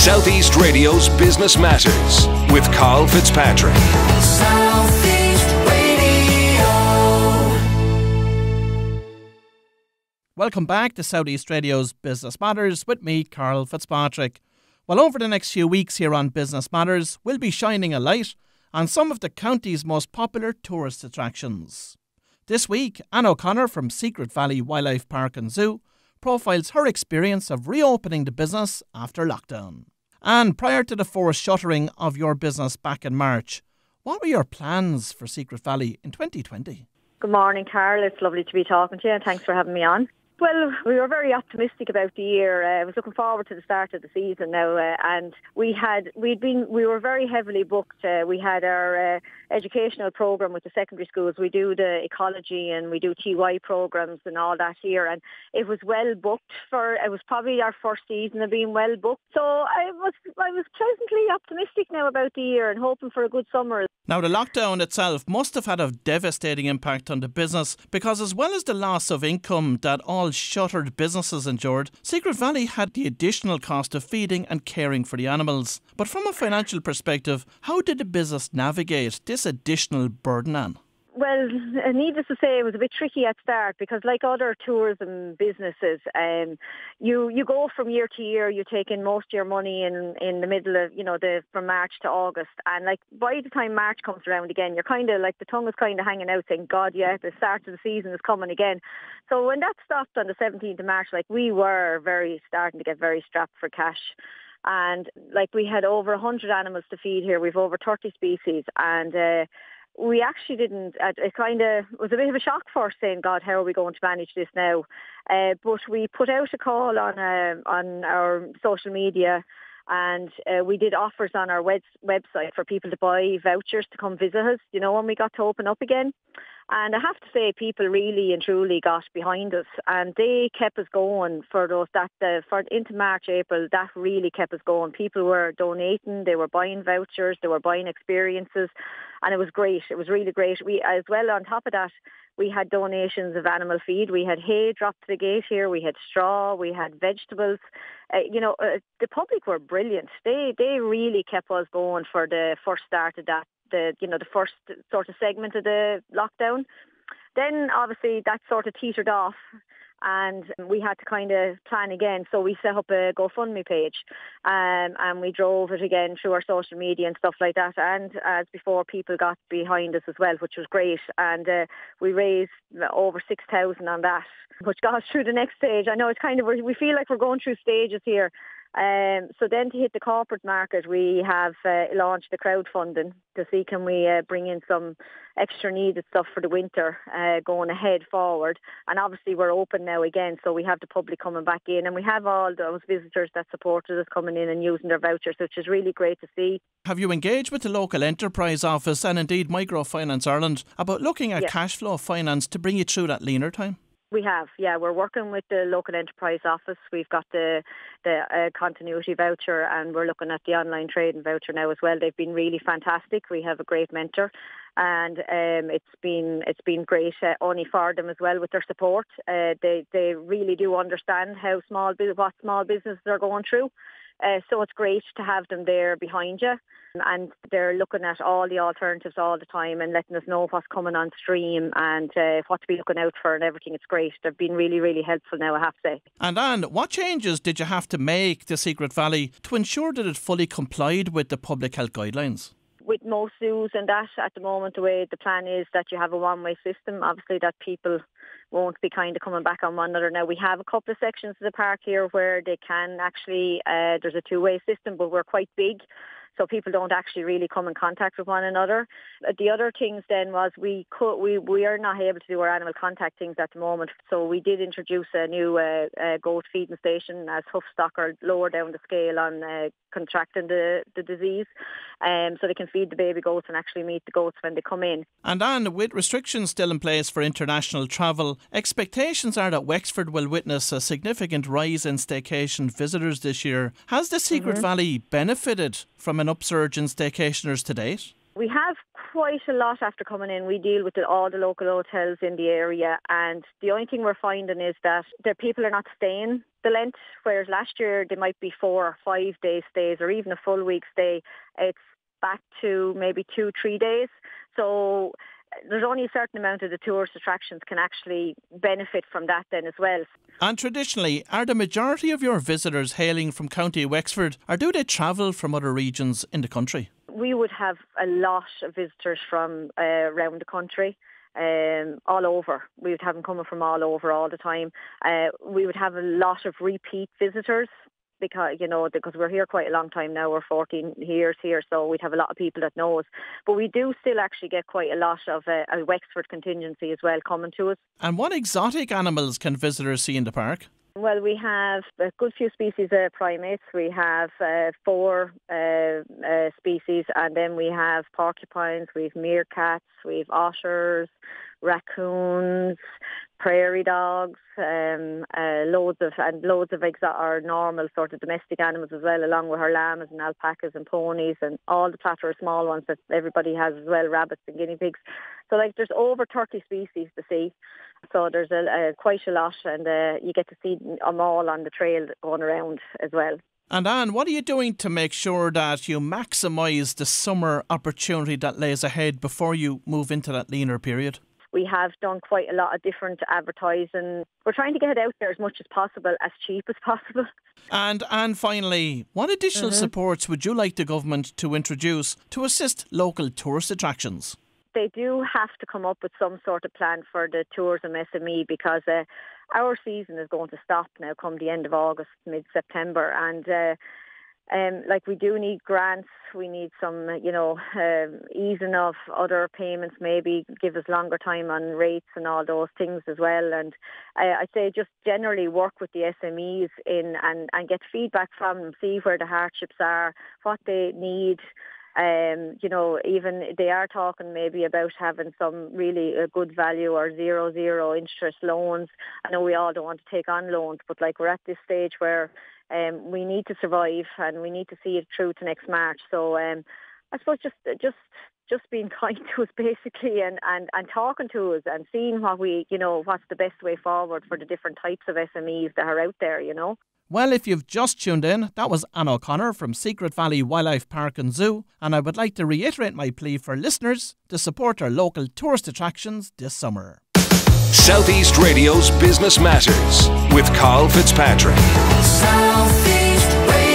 South East Radio's Business Matters with Karl Fitzpatrick. South East Radio. Welcome back to South East Radio's Business Matters with me, Karl Fitzpatrick. Well, over the next few weeks here on Business Matters, we'll be shining a light on some of the county's most popular tourist attractions. This week, Anne O'Connor from Secret Valley Wildlife Park and Zoo profiles her experience of reopening the business after lockdown. And prior to the forced shuttering of your business back in March, what were your plans for Secret Valley in 2020? Good morning, Karl. It's lovely to be talking to you and thanks for having me on. Well, we were very optimistic about the year. I was looking forward to the start of the season now, and we were very heavily booked. We had our educational program with the secondary schools. We do the ecology and we do TY programs and all that here, and it was well booked. It was probably our first season of being well booked. So I was pleasantly optimistic now about the year and hoping for a good summer. Now, the lockdown itself must have had a devastating impact on the business because, as well as the loss of income that all shuttered businesses endured, Secret Valley had the additional cost of feeding and caring for the animals. But from a financial perspective, how did the business navigate this additional burden, Anne? Well, needless to say, it was a bit tricky at start because, like other tourism businesses, you go from year to year. You take in most of your money in the middle of, from March to August, and like by the time March comes around again, you're kind of like the tongue is kind of hanging out, saying, "God, yeah, the start of the season is coming again." So when that stopped on the 17th of March, like we were starting to get very strapped for cash. And like we had over 100 animals to feed here. We've over 30 species, and we actually didn't, it kind of was a bit of a shock for us saying, God, how are we going to manage this now? But we put out a call on our social media, and we did offers on our website for people to buy vouchers to come visit us, when we got to open up again. And I have to say, people really and truly got behind us, and they kept us going for into March, April. That really kept us going. People were donating, they were buying vouchers, they were buying experiences, and it was great. It was really great. We, as well, on top of that, we had donations of animal feed. We had hay dropped to the gate here. We had straw. We had vegetables. The public were brilliant. They really kept us going for the first start of that. The first sort of segment of the lockdown. Then obviously that sort of teetered off, and we had to kind of plan again. So we set up a GoFundMe page, and we drove it again through our social media and stuff like that. And as before, people got behind us as well, which was great. And we raised over 6,000 on that, which got us through the next stage. I know it's kind of, we feel like we're going through stages here. So then to hit the corporate market, we have launched the crowdfunding to see can we bring in some extra needed stuff for the winter going ahead forward. And obviously we're open now again, so we have the public coming back in, and we have all those visitors that supported us coming in and using their vouchers, which is really great to see. Have you engaged with the local enterprise office and indeed Microfinance Ireland about looking at cash flow finance to bring you through that leaner time? We have, yeah. We're working with the local enterprise office. We've got the continuity voucher, and we're looking at the online trading voucher now as well. They've been really fantastic. We have a great mentor, and it's been great only for them as well with their support. They really do understand what small businesses are going through. So it's great to have them there behind you, and they're looking at all the alternatives all the time and letting us know what's coming on stream and what to be looking out for and everything. It's great. They've been really, really helpful now, I have to say. And Anne, what changes did you have to make to Secret Valley to ensure that it fully complied with the public health guidelines? With most zoos and that, at the moment, the way the plan is that you have a one-way system, obviously that people won't be kind of coming back on one another. Now, we have a couple of sections of the park here where they can actually, there's a two-way system, but we're quite big, so people don't actually really come in contact with one another. The other things then was we are not able to do our animal contact things at the moment, so we did introduce a new goat feeding station as Hoofstock are lower down the scale on contracting the disease, so they can feed the baby goats and actually meet the goats when they come in. And Anne, with restrictions still in place for international travel, expectations are that Wexford will witness a significant rise in staycation visitors this year. Has the Secret Valley benefited from an upsurge in staycationers to date? We have quite a lot after coming in. We deal with all the local hotels in the area, and the only thing we're finding is that the people are not staying the Lent, whereas last year they might be 4 or 5 day stays or even a full week stay. It's back to maybe 2-3 days. So there's only a certain amount of the tourist attractions can actually benefit from that then as well. And traditionally, are the majority of your visitors hailing from County Wexford, or do they travel from other regions in the country? We would have a lot of visitors from around the country, all over. We would have them coming from all over all the time. We would have a lot of repeat visitors because we're here quite a long time now. We're 14 years here, so we'd have a lot of people that know us. But we do still actually get quite a lot of a Wexford contingency as well coming to us. And what exotic animals can visitors see in the park? Well, we have a good few species of primates. We have 4 species, and then we have porcupines, we have meerkats, we have otters, raccoons, prairie dogs, loads of our normal sort of domestic animals as well, along with our llamas and alpacas and ponies and all the plethora of small ones that everybody has as well, rabbits and guinea pigs. So there's over 30 species to see. So there's quite a lot, and you get to see them all on the trail going around as well. And Anne, what are you doing to make sure that you maximise the summer opportunity that lays ahead before you move into that leaner period? We have done quite a lot of different advertising. We're trying to get it out there as much as possible, as cheap as possible. And finally, what additional supports would you like the government to introduce to assist local tourist attractions? They do have to come up with some sort of plan for the tourism SME, because our season is going to stop now come the end of August, mid-September, and we do need grants. We need some, easing of other payments, maybe give us longer time on rates and all those things as well. And I'd say just generally work with the SMEs and get feedback from them, see where the hardships are, what they need. Even they are talking maybe about having some really good value or zero interest loans. I know we all don't want to take on loans, but we're at this stage where we need to survive and we need to see it through to next March. So I suppose just being kind to us basically and talking to us and seeing what's the best way forward for the different types of SMEs that are out there, Well, if you've just tuned in, that was Anne O'Connor from Secret Valley Wildlife Park and Zoo, and I would like to reiterate my plea for listeners to support our local tourist attractions this summer. Southeast Radio's Business Matters with Karl Fitzpatrick. Southeast Radio.